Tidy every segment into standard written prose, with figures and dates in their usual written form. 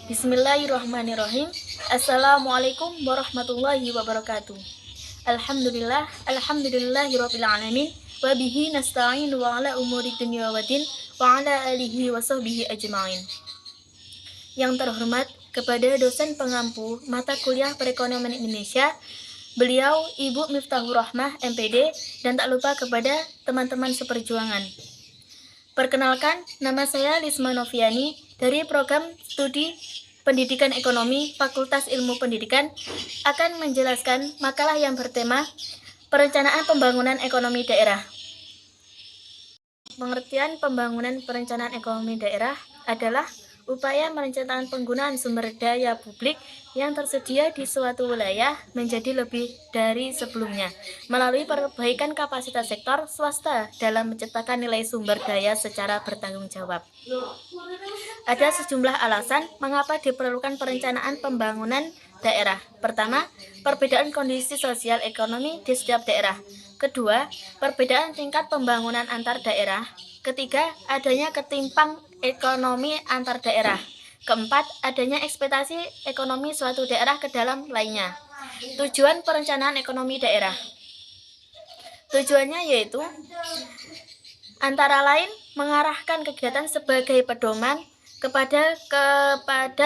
Bismillahirrahmanirrahim. Assalamualaikum warahmatullahi wabarakatuh. Alhamdulillahirabbil alamin wa bihi nasta'in wa ala umuri dunya waddin wa ala alihi wa sahbihi ajma'in. Yang terhormat kepada dosen pengampu mata kuliah Perekonomian Indonesia, beliau Ibu Miftahur Rahmah MPD, dan tak lupa kepada teman-teman seperjuangan. Perkenalkan, nama saya Lisma Noviani dari Program Studi Pendidikan Ekonomi Fakultas Ilmu Pendidikan akan menjelaskan makalah yang bertema Perencanaan Pembangunan Ekonomi Daerah. Pengertian pembangunan perencanaan ekonomi daerah adalah upaya merencanakan penggunaan sumber daya publik yang tersedia di suatu wilayah menjadi lebih dari sebelumnya melalui perbaikan kapasitas sektor swasta dalam menciptakan nilai sumber daya secara bertanggung jawab. Ada sejumlah alasan mengapa diperlukan perencanaan pembangunan daerah. Pertama, perbedaan kondisi sosial ekonomi di setiap daerah. Kedua, perbedaan tingkat pembangunan antar daerah. Ketiga, adanya ketimpang ekonomi antar daerah. Keempat, adanya ekspektasi ekonomi suatu daerah ke dalam lainnya. Tujuan perencanaan ekonomi daerah. Tujuannya yaitu antara lain mengarahkan kegiatan sebagai pedoman kepada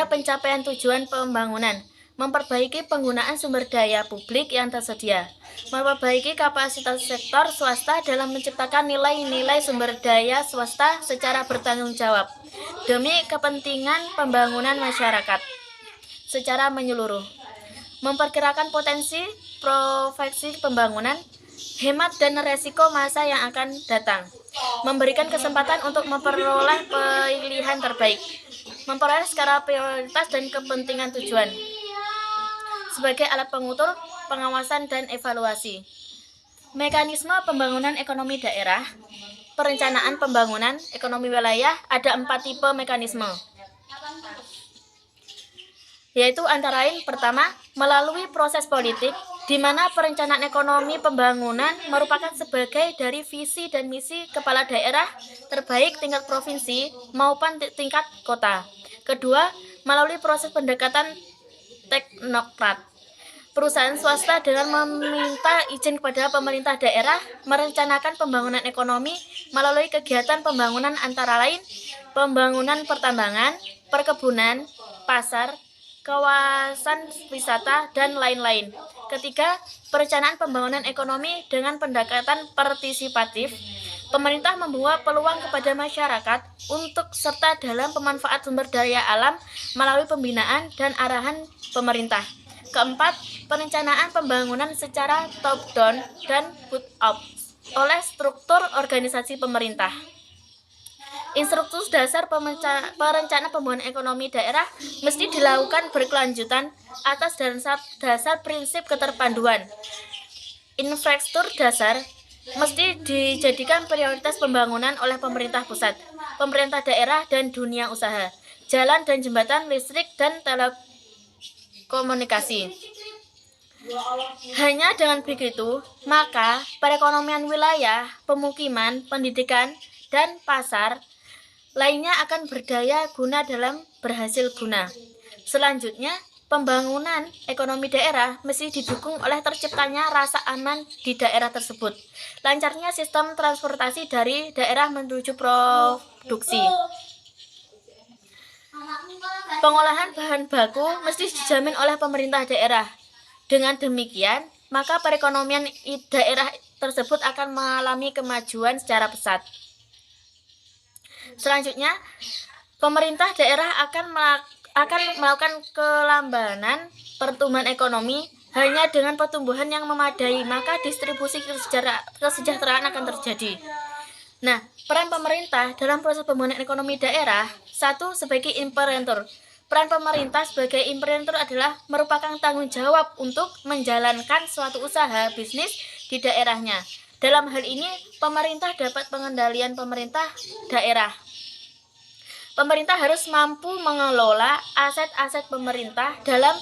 pencapaian tujuan pembangunan, memperbaiki penggunaan sumber daya publik yang tersedia, memperbaiki kapasitas sektor swasta dalam menciptakan nilai-nilai sumber daya swasta secara bertanggung jawab demi kepentingan pembangunan masyarakat secara menyeluruh, memperkirakan potensi proyeksi pembangunan, hemat dan resiko masa yang akan datang, memberikan kesempatan untuk memperoleh pilihan terbaik, memperoleh skala prioritas dan kepentingan tujuan sebagai alat pengukur, pengawasan, dan evaluasi. Mekanisme pembangunan ekonomi daerah. Perencanaan pembangunan ekonomi wilayah ada 4 tipe mekanisme, yaitu antara lain pertama, melalui proses politik, di mana perencanaan ekonomi pembangunan merupakan sebagai dari visi dan misi kepala daerah terbaik tingkat provinsi maupun tingkat kota. Kedua, melalui proses pendekatan teknokrat. Perusahaan swasta dengan meminta izin kepada pemerintah daerah merencanakan pembangunan ekonomi melalui kegiatan pembangunan antara lain pembangunan pertambangan, perkebunan, pasar, kawasan wisata, dan lain-lain. Ketiga, perencanaan pembangunan ekonomi dengan pendekatan partisipatif. Pemerintah membawa peluang kepada masyarakat untuk serta dalam pemanfaat sumber daya alam melalui pembinaan dan arahan pemerintah. Keempat, perencanaan pembangunan secara top-down dan bottom-up oleh struktur organisasi pemerintah. Instruktur dasar perencanaan pembangunan ekonomi daerah mesti dilakukan berkelanjutan atas dasar prinsip keterpaduan. Infrastruktur dasar mesti dijadikan prioritas pembangunan oleh pemerintah pusat, pemerintah daerah, dan dunia usaha. Jalan dan jembatan, listrik, dan telekomunikasi. Hanya dengan begitu, maka perekonomian wilayah, pemukiman, pendidikan, dan pasar lainnya akan berdaya guna dalam berhasil guna. Selanjutnya, pembangunan ekonomi daerah mesti didukung oleh terciptanya rasa aman di daerah tersebut, lancarnya sistem transportasi dari daerah menuju produksi. Pengolahan bahan baku mesti dijamin oleh pemerintah daerah. Dengan demikian, maka perekonomian daerah tersebut akan mengalami kemajuan secara pesat. Selanjutnya, pemerintah daerah akan melakukan kelambanan pertumbuhan ekonomi. Hanya dengan pertumbuhan yang memadai, maka distribusi kesejahteraan akan terjadi. Nah, peran pemerintah dalam proses pembangunan ekonomi daerah. Satu, sebagai imperator. Peran pemerintah sebagai imperator adalah merupakan tanggung jawab untuk menjalankan suatu usaha bisnis di daerahnya. Dalam hal ini, pemerintah dapat pengendalian pemerintah daerah. Pemerintah harus mampu mengelola aset-aset pemerintah dalam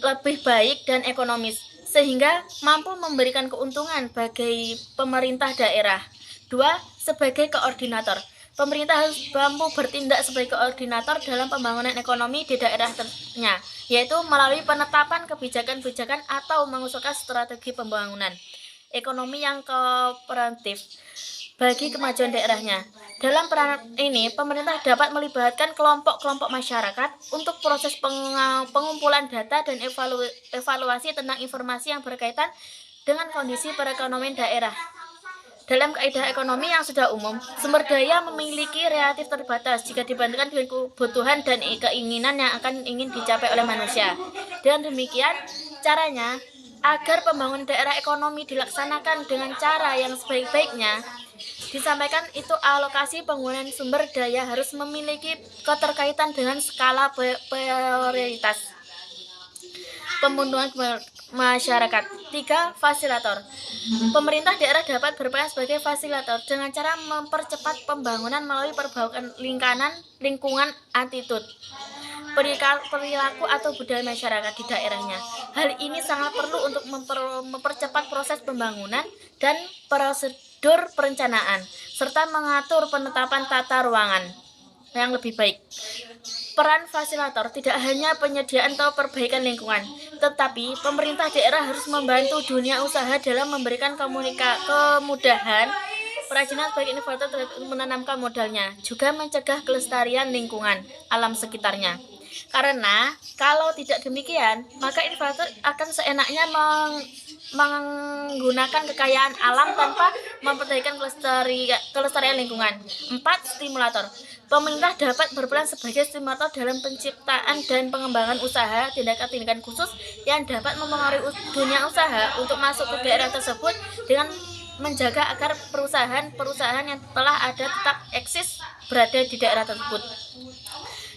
lebih baik dan ekonomis, sehingga mampu memberikan keuntungan bagi pemerintah daerah. 2. Sebagai koordinator. Pemerintah harus mampu bertindak sebagai koordinator dalam pembangunan ekonomi di daerahnya, yaitu melalui penetapan kebijakan-kebijakan atau mengusulkan strategi pembangunan ekonomi yang kooperatif bagi kemajuan daerahnya. Dalam peran ini, pemerintah dapat melibatkan kelompok-kelompok masyarakat untuk proses pengumpulan data dan evaluasi tentang informasi yang berkaitan dengan kondisi perekonomian daerah. Dalam kaidah ekonomi yang sudah umum, sumber daya memiliki relatif terbatas jika dibandingkan dengan kebutuhan dan keinginan yang ingin dicapai oleh manusia. Dan demikian, caranya agar pembangunan daerah ekonomi dilaksanakan dengan cara yang sebaik-baiknya, disampaikan itu alokasi penggunaan sumber daya harus memiliki keterkaitan dengan skala prioritas pembunuhan masyarakat. 3. Fasilitator. Pemerintah daerah dapat berperan sebagai fasilitator dengan cara mempercepat pembangunan melalui perbaikan lingkungan attitude, perilaku atau budaya masyarakat di daerahnya. Hal ini sangat perlu untuk mempercepat proses pembangunan dan prosedur perencanaan, serta mengatur penetapan tata ruangan yang lebih baik. Peran fasilitator tidak hanya penyediaan atau perbaikan lingkungan, tetapi pemerintah daerah harus membantu dunia usaha dalam memberikan kemudahan perajinan sebagai inovator menanamkan modalnya, juga mencegah kelestarian lingkungan alam sekitarnya. Karena kalau tidak demikian, maka inovator akan seenaknya menggunakan kekayaan alam tanpa memperhatikan kelestarian lingkungan. 4. Stimulator. Pemerintah dapat berperan sebagai stimulator dalam penciptaan dan pengembangan usaha, tindakan-tindakan khusus yang dapat mempengaruhi dunia usaha untuk masuk ke daerah tersebut dengan menjaga agar perusahaan-perusahaan yang telah ada tetap eksis berada di daerah tersebut.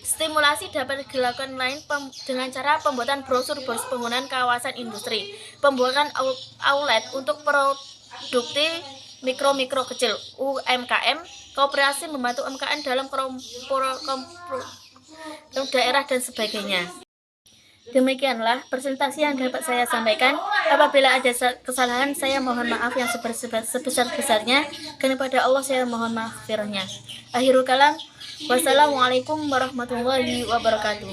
Stimulasi dapat dilakukan dengan cara pembuatan brosur penggunaan kawasan industri, pembuatan outlet untuk produksi mikro kecil UMKM, kooperasi membantu UMKM dalam daerah dan sebagainya. Demikianlah presentasi yang dapat saya sampaikan. Apabila ada kesalahan, saya mohon maaf yang sebesar-besarnya. Kepada Allah saya mohon maghfirahnya. Akhirul kalam. Wassalamualaikum warahmatullahi wabarakatuh.